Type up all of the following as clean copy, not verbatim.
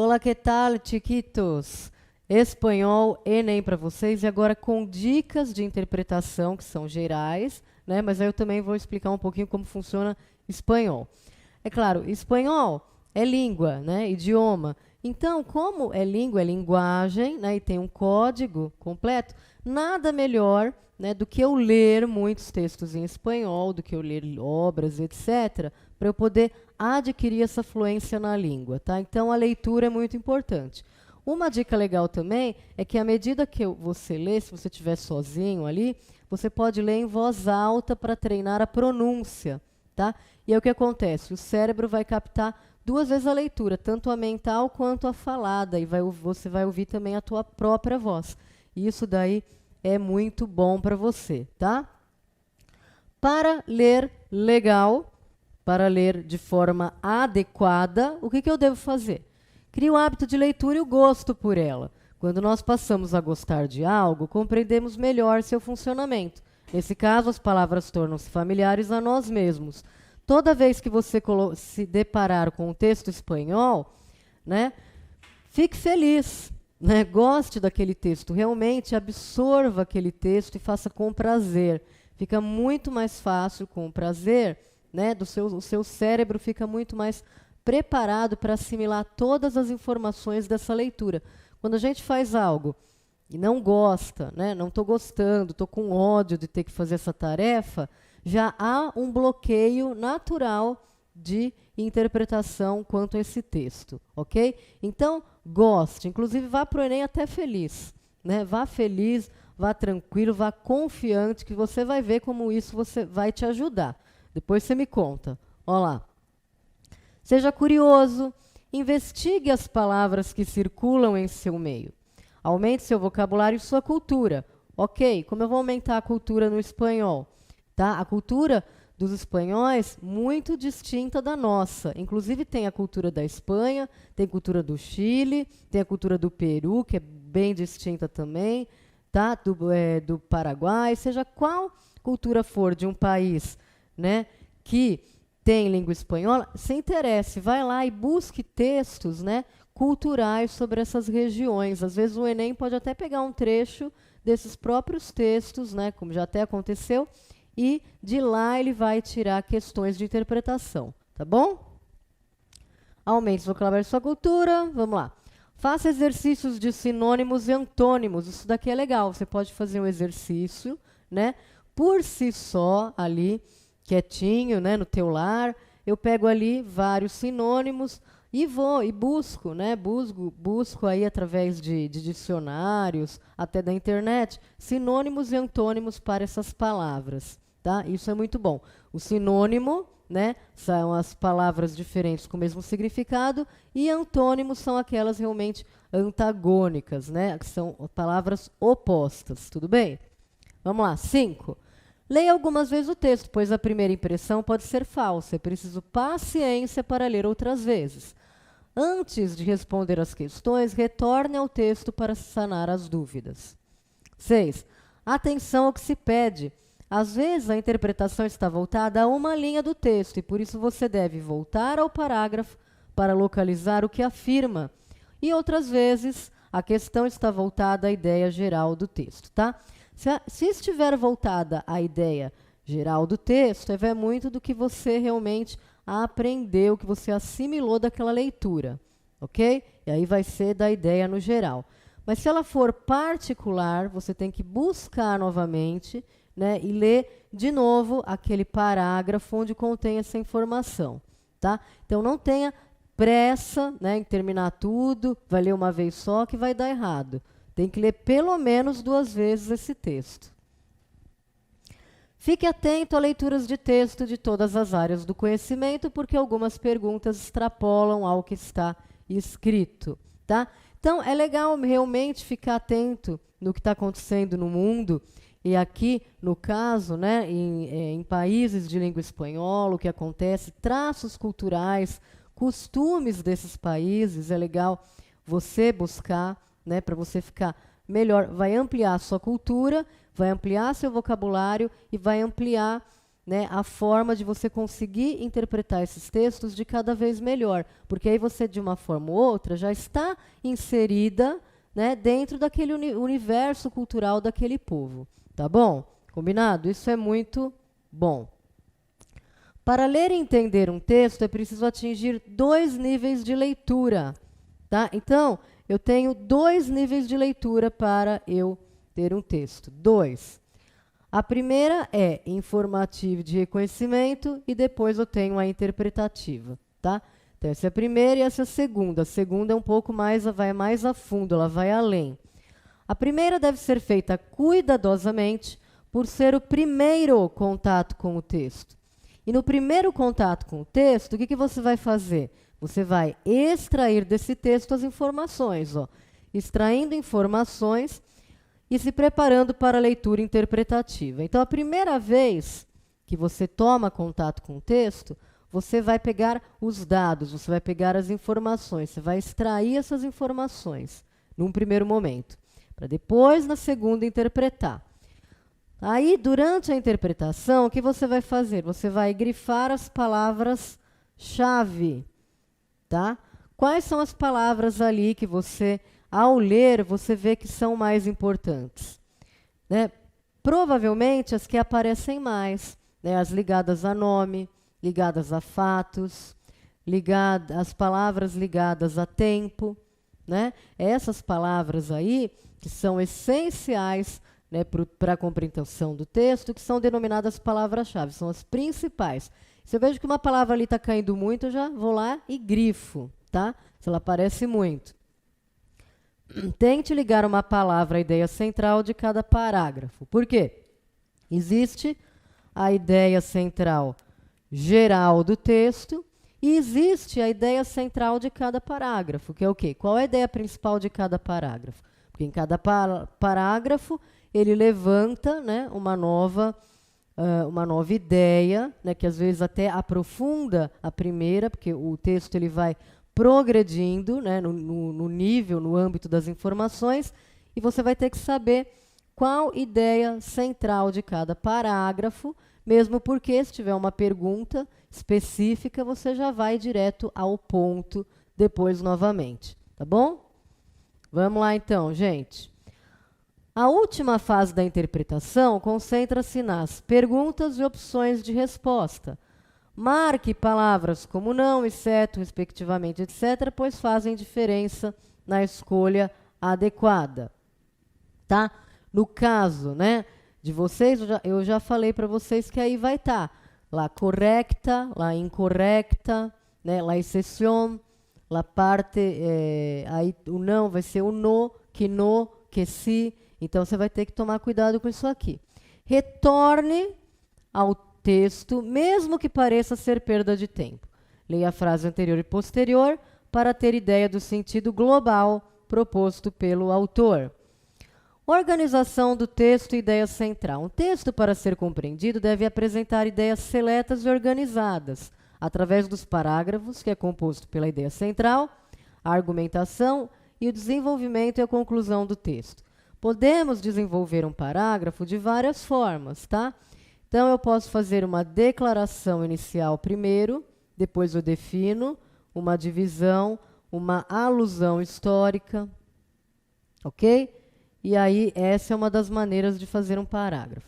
Olá, que tal, chiquitos? Espanhol, Enem para vocês, e agora com dicas de interpretação que são gerais, né? Mas aí eu também vou explicar um pouquinho como funciona espanhol. É claro, espanhol é língua, né? Idioma. Então, como é língua, é linguagem, né? E tem um código completo, nada melhor, né, do que eu ler muitos textos em espanhol, do que eu ler obras, etc., para eu poder adquirir essa fluência na língua, tá? Então, a leitura é muito importante. Uma dica legal também é que à medida que você lê, se você estiver sozinho ali, você pode ler em voz alta para treinar a pronúncia, tá? E aí o que acontece? O cérebro vai captar duas vezes a leitura, tanto a mental quanto a falada, e você vai ouvir também a tua própria voz. E isso daí é muito bom para você, tá? Para ler legal, para ler de forma adequada, o que eu devo fazer? Crie o hábito de leitura e o gosto por ela. Quando nós passamos a gostar de algo, compreendemos melhor seu funcionamento. Nesse caso, as palavras tornam-se familiares a nós mesmos. Toda vez que você se deparar com um texto espanhol, né, fique feliz, né, goste daquele texto, realmente absorva aquele texto e faça com prazer. Fica muito mais fácil com prazer, né, o seu cérebro fica muito mais preparado para assimilar todas as informações dessa leitura. Quando a gente faz algo e não gosta, né, não estou gostando, estou com ódio de ter que fazer essa tarefa, já há um bloqueio natural de interpretação quanto a esse texto, ok? Então, goste, inclusive vá para o Enem até feliz, né? Vá feliz, vá tranquilo, vá confiante, que você vai ver como isso vai te ajudar. Depois você me conta. Olha lá. Seja curioso, investigue as palavras que circulam em seu meio. Aumente seu vocabulário e sua cultura. Ok, como eu vou aumentar a cultura no espanhol? Tá? A cultura dos espanhóis muito distinta da nossa. Inclusive tem a cultura da Espanha, tem a cultura do Chile, tem a cultura do Peru, que é bem distinta também, tá? Do Paraguai, seja qual cultura for de um país, né, que tem língua espanhola, se interesse, vai lá e busque textos, né, culturais sobre essas regiões. Às vezes o Enem pode até pegar um trecho desses próprios textos, né, como já até aconteceu, e de lá ele vai tirar questões de interpretação, tá bom? Aumente o vocabulário de sua cultura, vamos lá. Faça exercícios de sinônimos e antônimos, isso daqui é legal, você pode fazer um exercício, né, por si só, ali, quietinho, né, no teu lar, eu pego ali vários sinônimos e vou e busco, né, busco aí através de dicionários, até da internet, sinônimos e antônimos para essas palavras. Tá? Isso é muito bom. O sinônimo, né, são as palavras diferentes com o mesmo significado, e antônimos são aquelas realmente antagônicas, né, que são palavras opostas. Tudo bem? Vamos lá. 5. Leia algumas vezes o texto, pois a primeira impressão pode ser falsa. É preciso paciência para ler outras vezes. Antes de responder às questões, retorne ao texto para sanar as dúvidas. 6. Atenção ao que se pede. Às vezes, a interpretação está voltada a uma linha do texto e, por isso, você deve voltar ao parágrafo para localizar o que afirma. E, outras vezes, a questão está voltada à ideia geral do texto, tá? Se estiver voltada à ideia geral do texto, é muito do que você realmente aprendeu, que você assimilou daquela leitura, ok? E aí vai ser da ideia no geral. Mas se ela for particular, você tem que buscar novamente, né, e ler de novo aquele parágrafo onde contém essa informação, tá? Então, não tenha pressa, né, em terminar tudo, vai ler uma vez só que vai dar errado. Tem que ler pelo menos 2 vezes esse texto. Fique atento a leituras de texto de todas as áreas do conhecimento, porque algumas perguntas extrapolam ao que está escrito, tá? Então, é legal realmente ficar atento no que está acontecendo no mundo. E aqui, no caso, né, em países de língua espanhola, o que acontece, traços culturais, costumes desses países, é legal você buscar, né, para você ficar melhor, vai ampliar a sua cultura, vai ampliar seu vocabulário e vai ampliar, né, a forma de você conseguir interpretar esses textos de cada vez melhor, porque aí você, de uma forma ou outra, já está inserida, né, dentro daquele universo cultural daquele povo. Tá bom? Combinado? Isso é muito bom. Para ler e entender um texto, é preciso atingir 2 níveis de leitura. Tá? Então, eu tenho 2 níveis de leitura para eu ter um texto. 2. A primeira é informativa de reconhecimento e depois eu tenho a interpretativa. Tá? Então, essa é a primeira e essa é a segunda. A segunda é um pouco mais, vai mais a fundo, ela vai além. A primeira deve ser feita cuidadosamente por ser o primeiro contato com o texto. E no primeiro contato com o texto, o que você vai fazer? Você vai extrair desse texto as informações, ó, extraindo informações e se preparando para a leitura interpretativa. Então, a primeira vez que você toma contato com o texto, você vai pegar os dados, você vai pegar as informações, você vai extrair essas informações num primeiro momento, para depois, na segunda, interpretar. Aí, durante a interpretação, o que você vai fazer? Você vai grifar as palavras-chave, tá? Quais são as palavras ali que você, ao ler, você vê que são mais importantes? Né? Provavelmente as que aparecem mais, né? As ligadas a nome, ligadas a fatos, as palavras ligadas a tempo, né? Essas palavras aí que são essenciais, né, para a compreensão do texto, que são denominadas palavras-chave, são as principais. Se eu vejo que uma palavra ali está caindo muito, eu já vou lá e grifo, tá? Se ela aparece muito. Tente ligar uma palavra à ideia central de cada parágrafo. Por quê? Existe a ideia central geral do texto e existe a ideia central de cada parágrafo, que é o quê? Qual é a ideia principal de cada parágrafo? Porque em cada parágrafo ele levanta, né, uma nova ideia, né, que às vezes até aprofunda a primeira, porque o texto ele vai progredindo, né, no nível, no âmbito das informações, e você vai ter que saber qual ideia central de cada parágrafo, mesmo porque se tiver uma pergunta específica, você já vai direto ao ponto depois novamente, tá bom? Vamos lá então, gente. A última fase da interpretação concentra-se nas perguntas e opções de resposta. Marque palavras como não, exceto, respectivamente, etc., pois fazem diferença na escolha adequada. Tá? No caso, né, de vocês, eu já falei para vocês que aí vai estar lá correcta, lá incorrecta, né, lá exceção, lá parte, aí o não vai ser o no, que si. Então, você vai ter que tomar cuidado com isso aqui. Retorne ao texto, mesmo que pareça ser perda de tempo. Leia a frase anterior e posterior para ter ideia do sentido global proposto pelo autor. Organização do texto e ideia central. Um texto, para ser compreendido, deve apresentar ideias seletas e organizadas, através dos parágrafos, que é composto pela ideia central, a argumentação e o desenvolvimento e a conclusão do texto. Podemos desenvolver um parágrafo de várias formas, tá? Então, eu posso fazer uma declaração inicial primeiro, depois eu defino uma divisão, uma alusão histórica, ok? E aí, essa é uma das maneiras de fazer um parágrafo.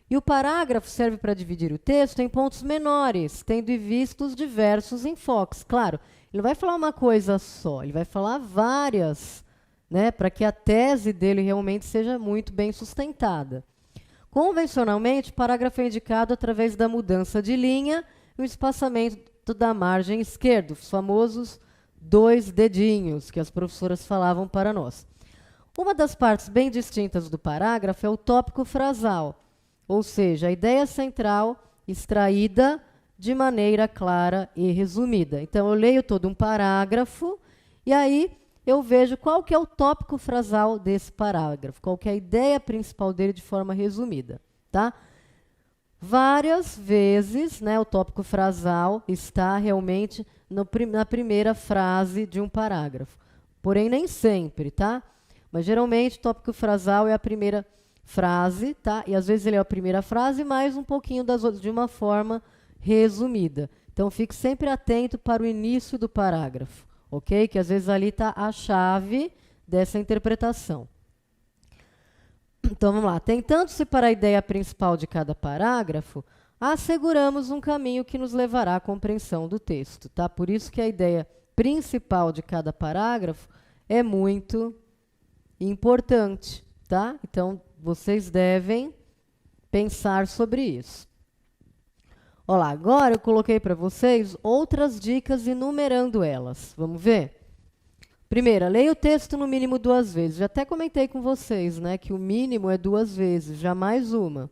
E o parágrafo serve para dividir o texto em pontos menores, tendo em vista os diversos enfoques. Claro, ele não vai falar uma coisa só, ele vai falar várias, né, para que a tese dele realmente seja muito bem sustentada. Convencionalmente, o parágrafo é indicado através da mudança de linha e o espaçamento da margem esquerda, os famosos 2 dedinhos que as professoras falavam para nós. Uma das partes bem distintas do parágrafo é o tópico frasal, ou seja, a ideia central extraída de maneira clara e resumida. Então, eu leio todo um parágrafo e aí eu vejo qual que é o tópico frasal desse parágrafo, qual que é a ideia principal dele de forma resumida, tá? Várias vezes, né, o tópico frasal está realmente na primeira frase de um parágrafo, porém nem sempre, tá? Mas geralmente o tópico frasal é a primeira frase, tá? E às vezes ele é a primeira frase mais um pouquinho das outras, de uma forma resumida. Então, fique sempre atento para o início do parágrafo, ok? Que às vezes ali está a chave dessa interpretação. Então, vamos lá. Tentando separar a ideia principal de cada parágrafo, asseguramos um caminho que nos levará à compreensão do texto, tá? Por isso que a ideia principal de cada parágrafo é muito importante, tá? Então, vocês devem pensar sobre isso. Olha lá, agora eu coloquei para vocês outras dicas enumerando elas. Vamos ver? Primeira, leia o texto no mínimo 2 vezes. Já até comentei com vocês, né, que o mínimo é 2 vezes, jamais uma.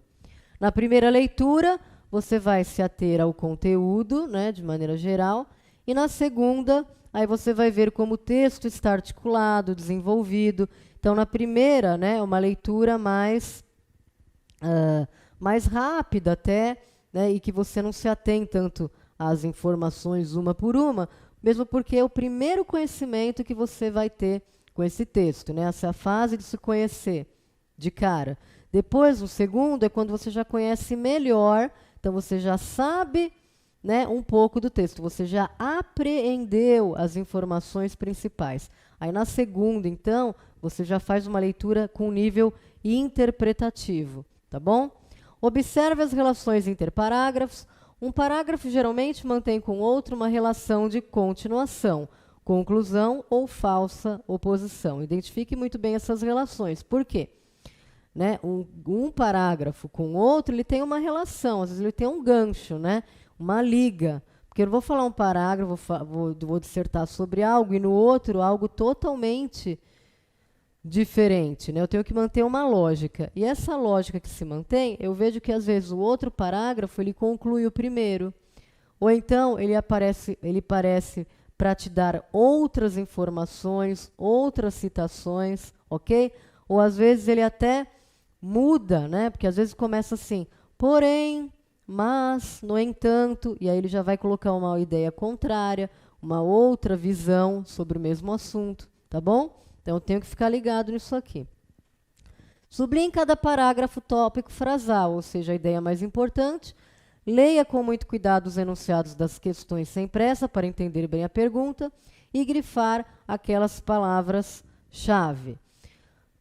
Na primeira leitura, você vai se ater ao conteúdo, né, de maneira geral, e na segunda, aí você vai ver como o texto está articulado, desenvolvido. Então, na primeira, né, uma leitura mais rápida até, né, e que você não se atém tanto às informações uma por uma, mesmo porque é o primeiro conhecimento que você vai ter com esse texto, né? Essa é a fase de se conhecer de cara. Depois, o segundo é quando você já conhece melhor, então você já sabe, né, um pouco do texto, você já apreendeu as informações principais. Aí, na segunda, então, você já faz uma leitura com nível interpretativo, tá bom? Observe as relações interparágrafos. Um parágrafo geralmente mantém com outro uma relação de continuação, conclusão ou falsa oposição. Identifique muito bem essas relações. Por quê? Né? Um parágrafo com outro, ele tem uma relação, às vezes ele tem um gancho, né? Uma liga. Porque eu não vou falar um parágrafo, vou dissertar sobre algo, e no outro algo totalmente diferente, né? Eu tenho que manter uma lógica. E essa lógica que se mantém, eu vejo que às vezes o outro parágrafo ele conclui o primeiro. Ou então ele parece para te dar outras informações, outras citações, ok? Ou às vezes ele até muda, né? Porque às vezes começa assim, porém, mas, no entanto, e aí ele já vai colocar uma ideia contrária, uma outra visão sobre o mesmo assunto, tá bom? Então, eu tenho que ficar ligado nisso aqui. Sublinhe em cada parágrafo tópico frasal, ou seja, a ideia mais importante. Leia com muito cuidado os enunciados das questões sem pressa para entender bem a pergunta e grifar aquelas palavras-chave.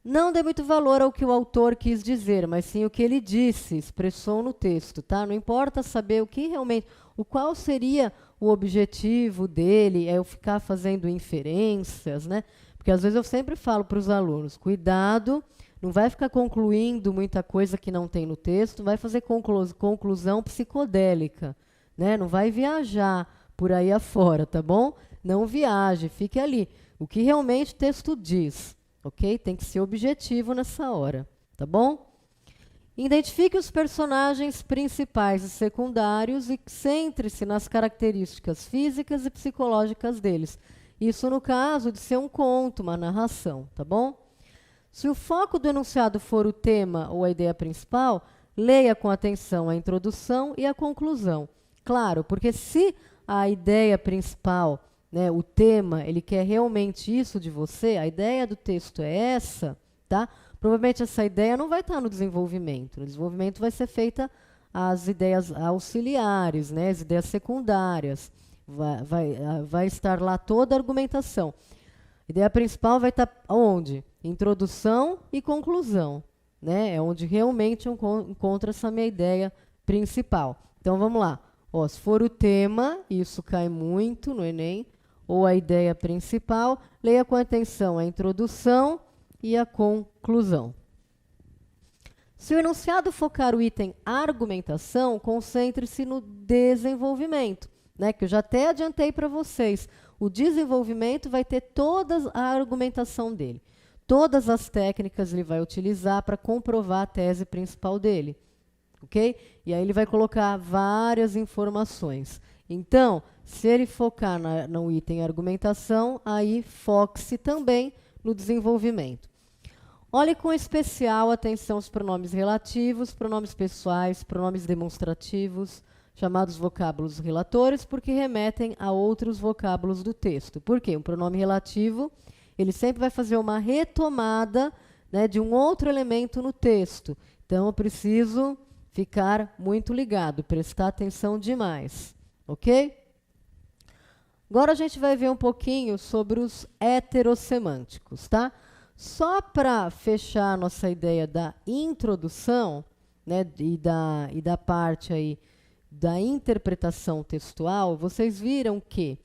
Não dê muito valor ao que o autor quis dizer, mas sim o que ele disse, expressou no texto, tá? Não importa saber o que realmente, qual seria o objetivo dele, é eu ficar fazendo inferências, né? Porque às vezes eu sempre falo para os alunos, cuidado, não vai ficar concluindo muita coisa que não tem no texto, vai fazer conclusão psicodélica, né? Não vai viajar por aí afora, tá bom? Não viaje, fique ali. O que realmente o texto diz, ok? Tem que ser objetivo nessa hora, tá bom? Identifique os personagens principais e secundários e centre-se nas características físicas e psicológicas deles. Isso no caso de ser um conto, uma narração, tá bom? Se o foco do enunciado for o tema ou a ideia principal, leia com atenção a introdução e a conclusão. Claro, porque se a ideia principal, né, o tema, ele quer realmente isso de você, a ideia do texto é essa, tá? Provavelmente essa ideia não vai estar no desenvolvimento. No desenvolvimento vai ser feita as ideias auxiliares, né, as ideias secundárias. Vai estar lá toda a argumentação. A ideia principal vai estar onde? Introdução e conclusão, né? É onde realmente eu encontro essa minha ideia principal. Então, vamos lá. Ó, se for o tema, isso cai muito no Enem, ou a ideia principal, leia com atenção a introdução e a conclusão. Se o enunciado focar o item argumentação, concentre-se no desenvolvimento, né, que eu já até adiantei para vocês. O desenvolvimento vai ter toda a argumentação dele. Todas as técnicas ele vai utilizar para comprovar a tese principal dele. Ok? E aí ele vai colocar várias informações. Então, se ele focar no item argumentação, aí foque-se também no desenvolvimento. Olhe com especial atenção os pronomes relativos, pronomes pessoais, pronomes demonstrativos, chamados vocábulos relatores, porque remetem a outros vocábulos do texto. Por quê? Um pronome relativo, ele sempre vai fazer uma retomada né, de um outro elemento no texto. Então, eu preciso ficar muito ligado, prestar atenção demais, ok? Agora a gente vai ver um pouquinho sobre os heterossemânticos, tá? Só para fechar a nossa ideia da introdução, né, e da parte aí da interpretação textual, vocês viram que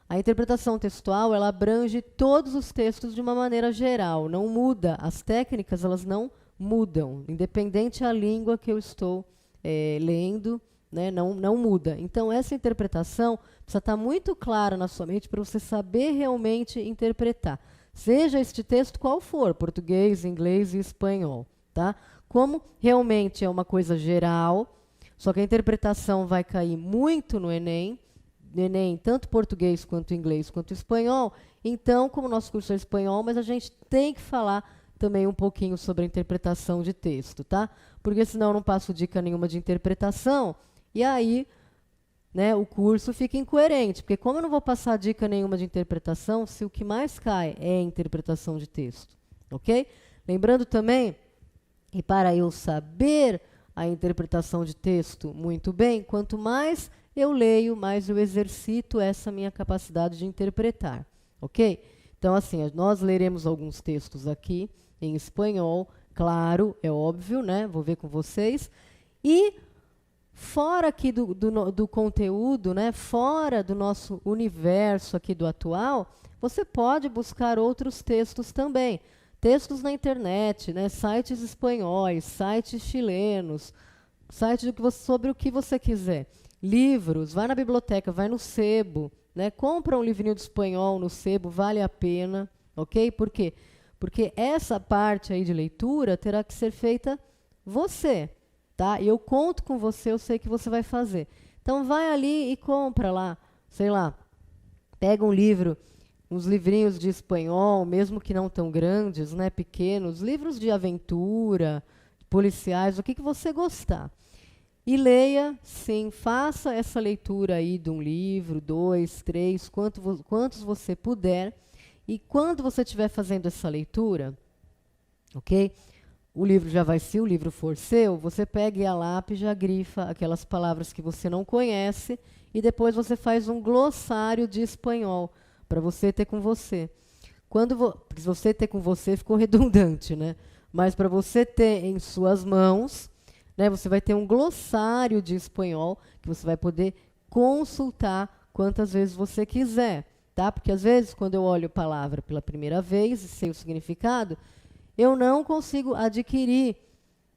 a interpretação textual ela abrange todos os textos de uma maneira geral, não muda, as técnicas elas não mudam, independente a língua que eu estou lendo, né, não muda. Então, essa interpretação precisa estar muito clara na sua mente para você saber realmente interpretar. Seja este texto qual for, português, inglês e espanhol. Tá? Como realmente é uma coisa geral, só que a interpretação vai cair muito no Enem, tanto português quanto inglês quanto espanhol. Então, como o nosso curso é espanhol, mas a gente tem que falar também um pouquinho sobre a interpretação de texto, tá? Porque senão eu não passo dica nenhuma de interpretação, e aí, né, o curso fica incoerente, porque como eu não vou passar dica nenhuma de interpretação, se o que mais cai é a interpretação de texto, ok? Lembrando também que para eu saber a interpretação de texto muito bem, quanto mais eu leio, mais eu exercito essa minha capacidade de interpretar, ok? Então, assim, nós leremos alguns textos aqui em espanhol, claro, é óbvio, né? Vou ver com vocês. E fora aqui do conteúdo, né? Fora do nosso universo aqui do atual, você pode buscar outros textos também. Textos na internet, né? Sites espanhóis, sites chilenos, sites sobre o que você quiser. Livros, vai na biblioteca, vai no sebo, né? Compra um livrinho de espanhol no sebo, vale a pena, ok? Por quê? Porque essa parte aí de leitura terá que ser feita você, tá? E eu conto com você, eu sei que você vai fazer. Então, vai ali e compra lá, sei lá, pega um livro, uns livrinhos de espanhol, mesmo que não tão grandes, né, pequenos, livros de aventura, policiais, o que você gostar. E leia, sim, faça essa leitura aí de um livro, 2, 3, quantos você puder. E quando você estiver fazendo essa leitura, ok? O livro já vai, se o livro for seu, você pega e a lápis já grifa aquelas palavras que você não conhece e depois você faz um glossário de espanhol para você ter com você. Porque você ter com você ficou redundante, né? Mas para você ter em suas mãos, né, você vai ter um glossário de espanhol que você vai poder consultar quantas vezes você quiser. Tá? Porque, às vezes, quando eu olho a palavra pela primeira vez e sei o significado, eu não consigo adquirir,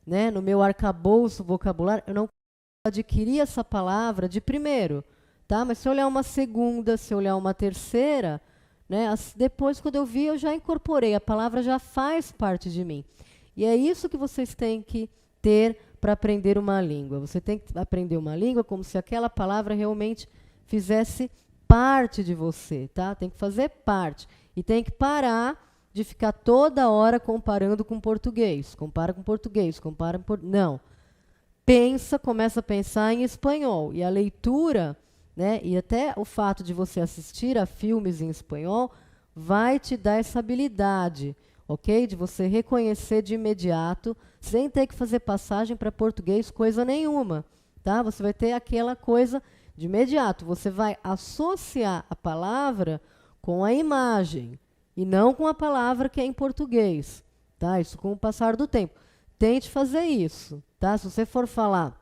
né, no meu arcabouço vocabulário, eu não consigo adquirir essa palavra de primeiro. Tá? Mas se eu olhar uma segunda, se eu olhar uma terceira, né, depois, quando eu vi, eu já incorporei, a palavra já faz parte de mim. E é isso que vocês têm que ter para aprender uma língua. Você tem que aprender uma língua como se aquela palavra realmente fizesse parte de você, tá? Tem que fazer parte. E tem que parar de ficar toda hora comparando com português. Compara com português, compara com não. Pensa, começa a pensar em espanhol. E a leitura, né, e até o fato de você assistir a filmes em espanhol vai te dar essa habilidade, ok? De você reconhecer de imediato, sem ter que fazer passagem para português, coisa nenhuma, tá? Você vai ter aquela coisa de imediato. Você vai associar a palavra com a imagem e não com a palavra que é em português, tá? Isso com o passar do tempo. Tente fazer isso, tá? Se você for falar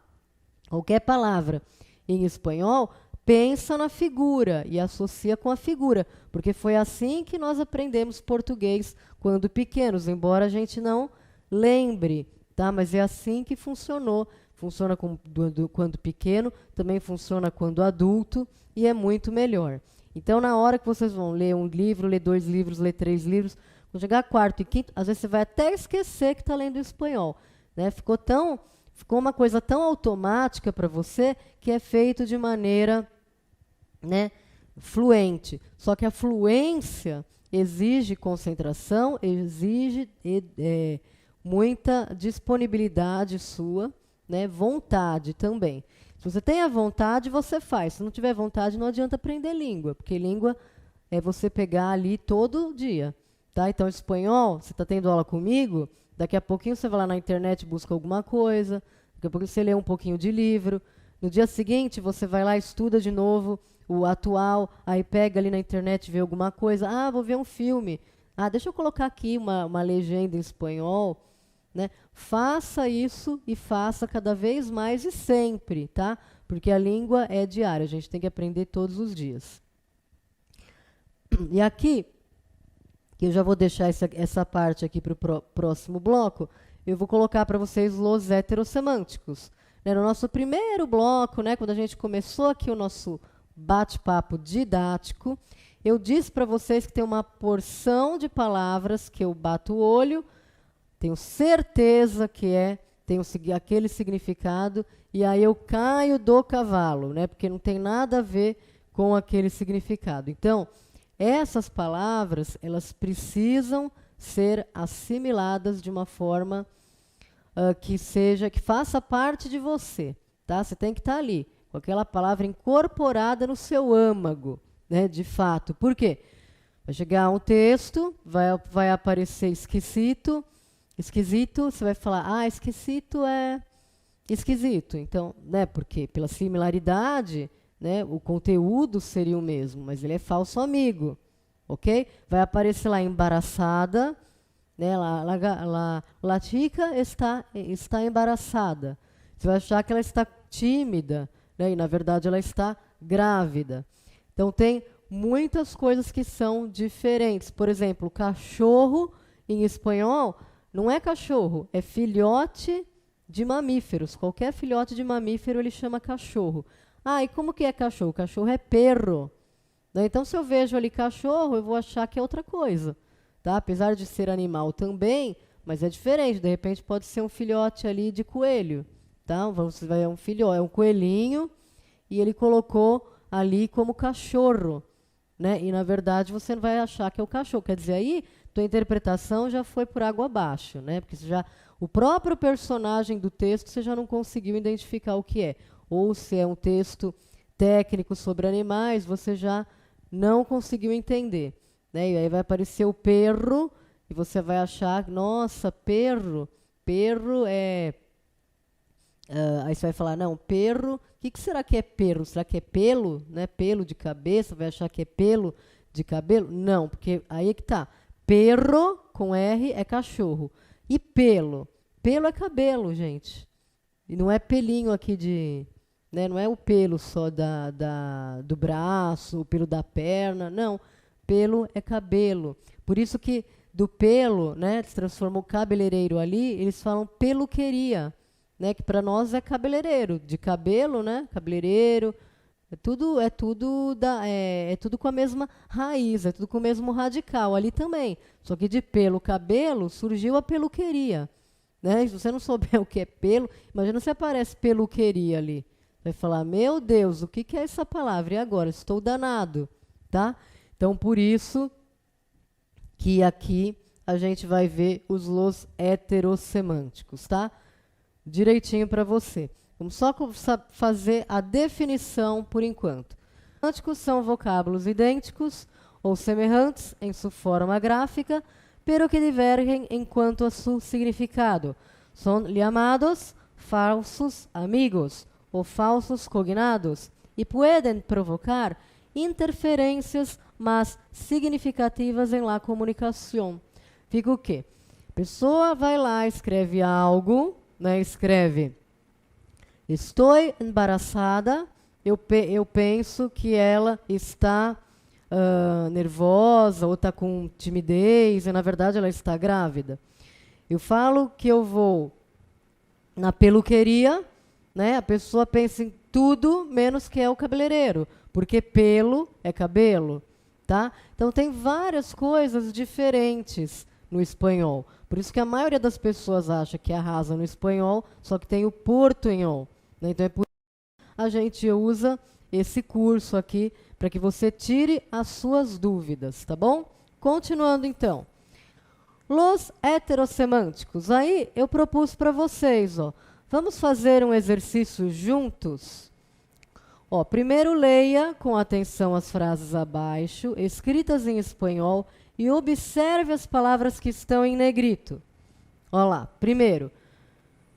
qualquer palavra em espanhol, pensa na figura e associa com a figura, porque foi assim que nós aprendemos português quando pequenos, embora a gente não lembre, tá? Mas é assim que funcionou. Funciona quando pequeno, também funciona quando adulto e é muito melhor. Então, na hora que vocês vão ler um livro, ler 2 livros, ler 3 livros, quando chegar quarto e quinto, às vezes você vai até esquecer que está lendo espanhol, né? Ficou uma coisa tão automática para você que é feito de maneira, né, fluente. Só que a fluência exige concentração, exige muita disponibilidade sua, né, vontade também. Se você tem a vontade, você faz. Se não tiver vontade, não adianta aprender língua, porque língua é você pegar ali todo dia. tá? Então, espanhol, você está tendo aula comigo, daqui a pouquinho você vai lá na internet, busca alguma coisa, daqui a pouquinho você lê um pouquinho de livro, no dia seguinte você vai lá, estuda de novo o atual, aí pega ali na internet, vê alguma coisa, ah, vou ver um filme, ah, deixa eu colocar aqui uma legenda em espanhol, né? Faça isso e faça cada vez mais e sempre, tá? Porque a língua é diária, a gente tem que aprender todos os dias. E aqui, que eu já vou deixar essa parte aqui para o próximo bloco, eu vou colocar para vocês los heterossemânticos. Né? No nosso primeiro bloco, né, quando a gente começou aqui o nosso bate-papo didático, eu disse para vocês que tem uma porção de palavras que eu bato o olho, tenho certeza que tem aquele significado, e aí eu caio do cavalo, né? Porque não tem nada a ver com aquele significado. Então, essas palavras, elas precisam ser assimiladas de uma forma que faça parte de você, tá? Você tem que estar ali, com aquela palavra incorporada no seu âmago, né? De fato. Por quê? Vai chegar um texto, vai aparecer esquisito, você vai falar, ah, esquisito é esquisito. Então, né, porque pela similaridade, né, o conteúdo seria o mesmo, mas ele é falso amigo, ok? Vai aparecer lá embaraçada, né, la chica está embaraçada. Você vai achar que ela está tímida, né, e na verdade ela está grávida. Então, tem muitas coisas que são diferentes. Por exemplo, cachorro, em espanhol, não é cachorro, é filhote de mamíferos. Qualquer filhote de mamífero ele chama cachorro. Ah, e como que é cachorro? Cachorro é perro. Né? Então, se eu vejo ali cachorro, eu vou achar que é outra coisa. Tá? Apesar de ser animal também, mas é diferente. De repente, pode ser um filhote ali de coelho. Tá? É um filhote, é um coelhinho, e ele colocou ali como cachorro. Né? E, na verdade, você não vai achar que é o cachorro. Quer dizer, aí, tua interpretação já foi por água abaixo. Né? Porque o próprio personagem do texto você já não conseguiu identificar o que é. Ou se é um texto técnico sobre animais, você já não conseguiu entender. Né? E aí vai aparecer o perro, e você vai achar, nossa, perro é... aí você vai falar, não, perro, o que será que é perro? Será que é pelo? Né? Pelo de cabeça, vai achar que é pelo de cabelo? Não, porque aí é que tá. Perro, com R, é cachorro. E pelo? Pelo é cabelo, gente. E não é pelinho aqui de... Né? Não é o pelo só do braço, o pelo da perna, não. Pelo é cabelo. Por isso que do pelo, né, se transformou cabeleireiro ali, eles falam peluqueria, né, que para nós é cabeleireiro, de cabelo, né, cabeleireiro, é tudo com a mesma raiz, é tudo com o mesmo radical ali também. Só que de pelo, cabelo, surgiu a peluqueria, né? Se você não souber o que é pelo, imagina se aparece peluqueria ali. Vai falar, meu Deus, o que é essa palavra? E agora? Estou danado, tá? Então, por isso que aqui a gente vai ver os los heterossemânticos, tá? Direitinho para você. Vamos só fazer a definição por enquanto. Semânticos são vocábulos idênticos ou semelhantes em sua forma gráfica, pero que divergem em quanto a seu significado. São llamados falsos amigos ou falsos cognados e podem provocar interferências, mas significativas em la comunicação. Fica o quê? A pessoa vai lá, escreve algo, né? Escreve, estou embaraçada, eu penso que ela está nervosa ou está com timidez, e na verdade ela está grávida. Eu falo que eu vou na peluqueria, né? A pessoa pensa em tudo menos que é o cabeleireiro, porque pelo é cabelo, tá? Então tem várias coisas diferentes no espanhol. Por isso que a maioria das pessoas acha que arrasa no espanhol, só que tem o portunhol, né? Então é por isso que a gente usa esse curso aqui para que você tire as suas dúvidas, tá bom? Continuando então. Los heterossemânticos. Aí eu propus para vocês, ó, vamos fazer um exercício juntos? Ó, primeiro leia com atenção as frases abaixo, escritas em espanhol, e observe as palavras que estão em negrito. Ó lá, primeiro.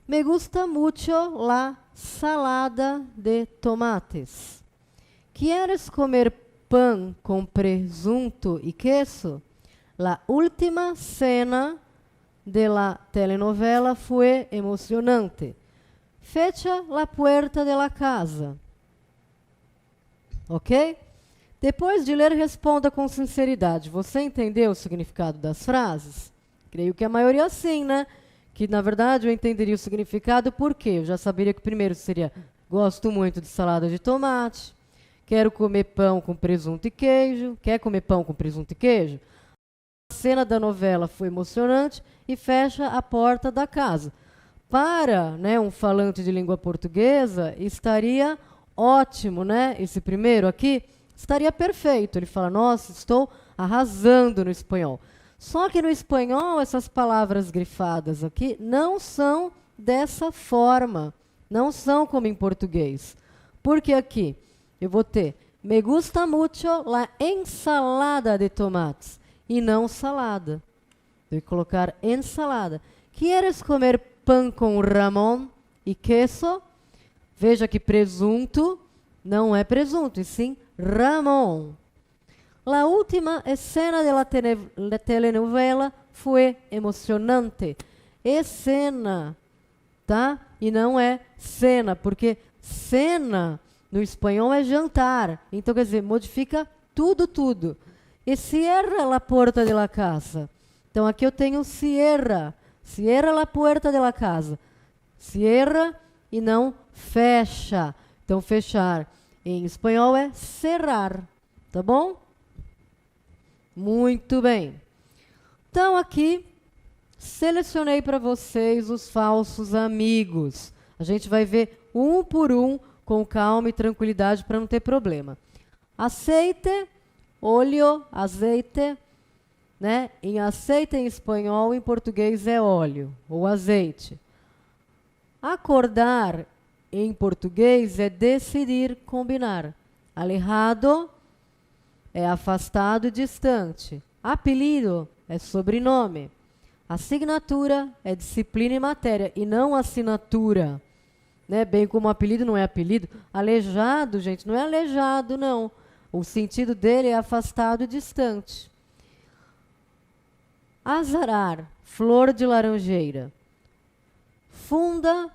Me gusta mucho la salada de tomates. ¿Quieres comer pan con presunto y queso? La última cena de la telenovela fue emocionante. Fecha la puerta de la casa. Ok? Depois de ler, responda com sinceridade. Você entendeu o significado das frases? Creio que a maioria sim, né? Que, na verdade, eu entenderia o significado porque eu já saberia que primeiro seria gosto muito de salada de tomate, quero comer pão com presunto e queijo. Quer comer pão com presunto e queijo? A cena da novela foi emocionante e fecha a porta da casa. Para, né, um falante de língua portuguesa, estaria ótimo, né? Esse primeiro aqui estaria perfeito. Ele fala, nossa, estou arrasando no espanhol. Só que no espanhol, essas palavras grifadas aqui não são dessa forma. Não são como em português. Porque aqui eu vou ter me gusta mucho la ensalada de tomates e não salada. Eu vou colocar ensalada. Quieres comer pão com Ramon e queso? Veja que presunto não é presunto, e sim Ramon. La última escena de la telenovela foi emocionante. Escena, tá? E não é cena, porque cena no espanhol é jantar. Então, quer dizer, modifica tudo. E cierra la puerta de la casa. Então, aqui eu tenho cierra. Cierra la puerta de la casa. Cierra e não fecha. Então, fechar em espanhol é cerrar. Tá bom? Muito bem. Então, aqui, selecionei para vocês os falsos amigos. A gente vai ver um por um, com calma e tranquilidade, para não ter problema. Aceite, óleo, azeite, né? Em aceite em espanhol, em português é óleo ou azeite. Acordar em português é decidir, combinar. Alejado é afastado e distante. Apelido é sobrenome. Assinatura é disciplina e matéria e não assinatura. Né? Bem como apelido não é apelido. Aleijado, gente, não é aleijado, não. O sentido dele é afastado e distante. Azarar, flor de laranjeira. Funda,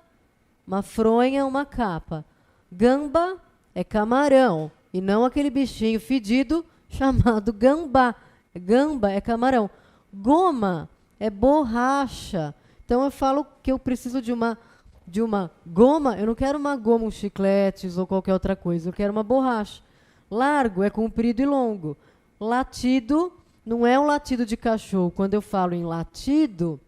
uma fronha, uma capa. Gamba é camarão e não aquele bichinho fedido chamado gambá. Gamba é camarão. Goma é borracha. Então eu falo que eu preciso de uma goma. Eu não quero uma goma, um chicletes ou qualquer outra coisa. Eu quero uma borracha. Largo é comprido e longo. Latido não é um latido de cachorro. Quando eu falo em latido,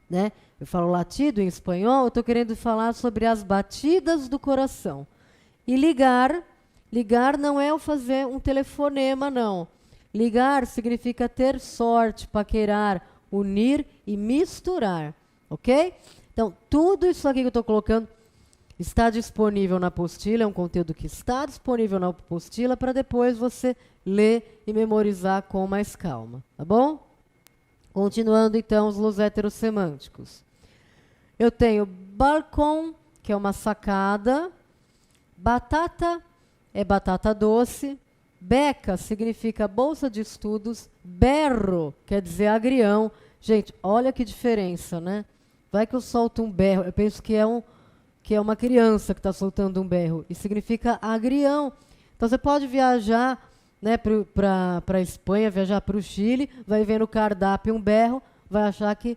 né? Eu falo latido em espanhol, eu estou querendo falar sobre as batidas do coração. E ligar não é eu fazer um telefonema, não. Ligar significa ter sorte, paquerar, unir e misturar, ok? Então, tudo isso aqui que eu estou colocando está disponível na apostila, é um conteúdo que está disponível na apostila para depois você ler e memorizar com mais calma, tá bom? Continuando, então, os los heterossemânticos. Eu tenho balcão, que é uma sacada. Batata é batata doce. Beca significa bolsa de estudos. Berro quer dizer agrião. Gente, olha que diferença, né? Vai que eu solto um berro. Eu penso que é uma criança que está soltando um berro. E significa agrião. Então, você pode viajar, né, para a Espanha, viajar para o Chile, vai ver no cardápio um berro, vai achar que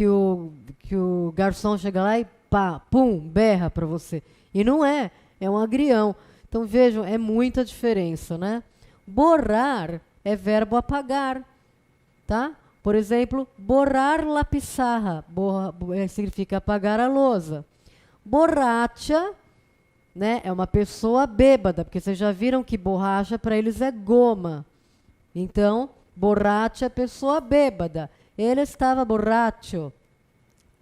o garçom chega lá e pá, pum, berra para você. E não é um agrião. Então, vejam, é muita diferença, né? Borrar é verbo apagar, tá? Por exemplo, borrar la pizarra, significa apagar a lousa. Borracha, né, é uma pessoa bêbada, porque vocês já viram que borracha para eles é goma. Então, borracha é pessoa bêbada. Ele estava borracho.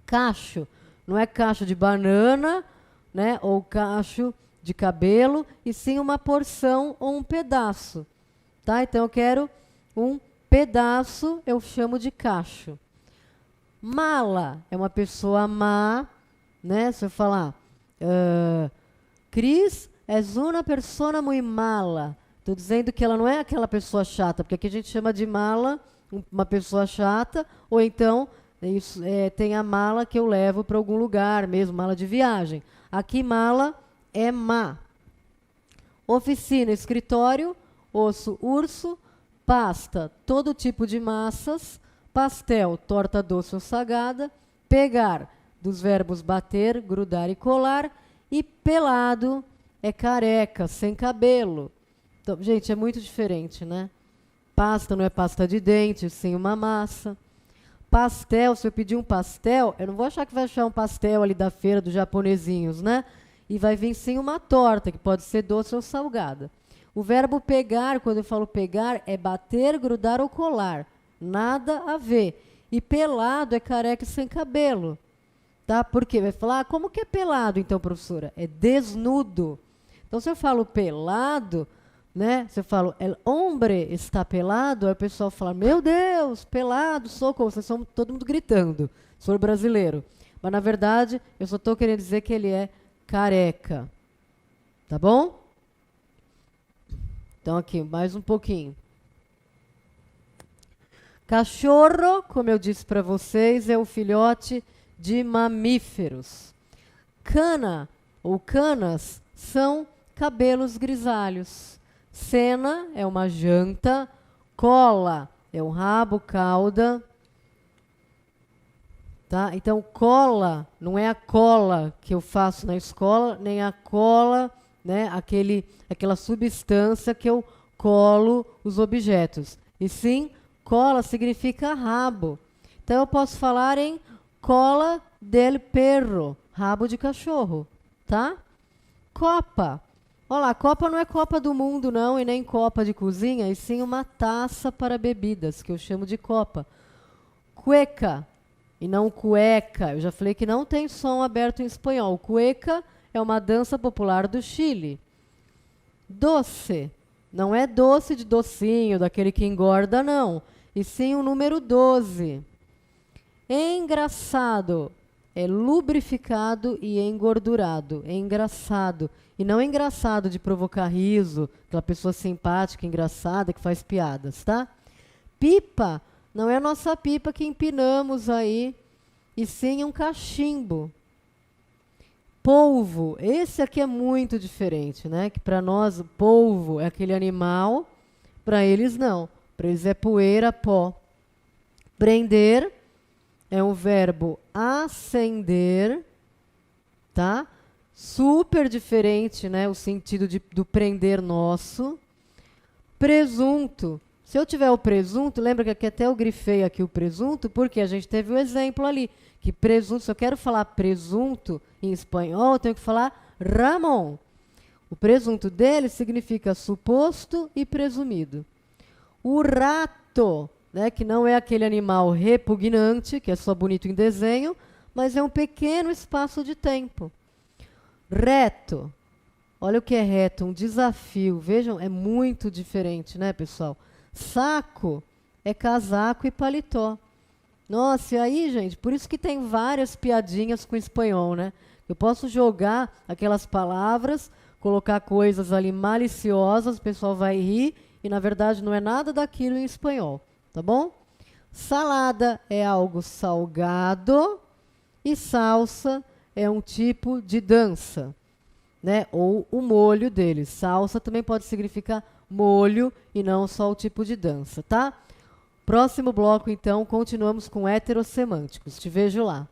Cacho, não é cacho de banana, né, ou cacho de cabelo, e sim uma porção ou um pedaço. Tá? Então, eu quero um pedaço, eu chamo de cacho. Mala é uma pessoa má, né? Se eu falar, Cris é uma persona muy mala. Estou dizendo que ela não é aquela pessoa chata, porque aqui a gente chama de mala uma pessoa chata, ou então isso, tem a mala que eu levo para algum lugar mesmo, mala de viagem. Aqui mala é má. Oficina, escritório, osso, urso, pasta, todo tipo de massas, pastel, torta doce ou salgada, pegar, dos verbos bater, grudar e colar, e pelado é careca, sem cabelo. Então, gente, é muito diferente, né? Pasta não é pasta de dente, sim uma massa. Pastel, se eu pedir um pastel, eu não vou achar que vai achar um pastel ali da feira dos japonesinhos, né? E vai vir sim uma torta, que pode ser doce ou salgada. O verbo pegar, quando eu falo pegar, é bater, grudar ou colar. Nada a ver. E pelado é careca e sem cabelo. Tá? Por quê? Vai falar, como que é pelado então, professora? É desnudo. Então, se eu falo pelado, né? Se eu falo, el hombre está pelado, aí o pessoal fala, meu Deus, pelado, socorro, vocês estão todo mundo gritando, sou brasileiro. Mas, na verdade, eu só estou querendo dizer que ele é careca. Tá bom? Então, aqui, mais um pouquinho. Cachorro, como eu disse para vocês, é o filhote de mamíferos. Cana ou canas são cabelos grisalhos. Cena é uma janta. Cola é um rabo, cauda. Tá? Então, cola não é a cola que eu faço na escola, nem a cola, né, aquela substância que eu colo os objetos. E sim, cola significa rabo. Então, eu posso falar em cola del perro, rabo de cachorro, tá? Copa. Olha lá, copa não é Copa do Mundo, não, e nem copa de cozinha, e sim uma taça para bebidas, que eu chamo de copa. Cueca, e não cueca. Eu já falei que não tem som aberto em espanhol. Cueca é uma dança popular do Chile. Doce. Não é doce de docinho, daquele que engorda, não. E sim o número 12. Engraçado. É lubrificado e engordurado. É engraçado. E não é engraçado de provocar riso, aquela pessoa simpática, engraçada, que faz piadas, tá? Pipa. Não é a nossa pipa que empinamos aí, e sim um cachimbo. Polvo, esse aqui é muito diferente, né? Que para nós, polvo é aquele animal, para eles não. Para eles é poeira, pó. Prender é um verbo acender, tá? Super diferente, né? O sentido do prender nosso. Presunto. Se eu tiver o presunto, lembra que aqui até eu grifei aqui o presunto, porque a gente teve o exemplo ali, que presunto, se eu quero falar presunto em espanhol, eu tenho que falar Ramon. O presunto dele significa suposto e presumido. O rato, né, que não é aquele animal repugnante, que é só bonito em desenho, mas é um pequeno espaço de tempo. Reto. Olha o que é reto, um desafio. Vejam, é muito diferente, né, pessoal? Saco é casaco e paletó. Nossa, e aí, gente, por isso que tem várias piadinhas com espanhol, né? Eu posso jogar aquelas palavras, colocar coisas ali maliciosas, o pessoal vai rir, e na verdade não é nada daquilo em espanhol, tá bom? Salada é algo salgado e salsa é um tipo de dança, né? Ou o molho deles. Salsa também pode significar molho e não só o tipo de dança, tá? Próximo bloco, então, continuamos com heterossemânticos. Te vejo lá.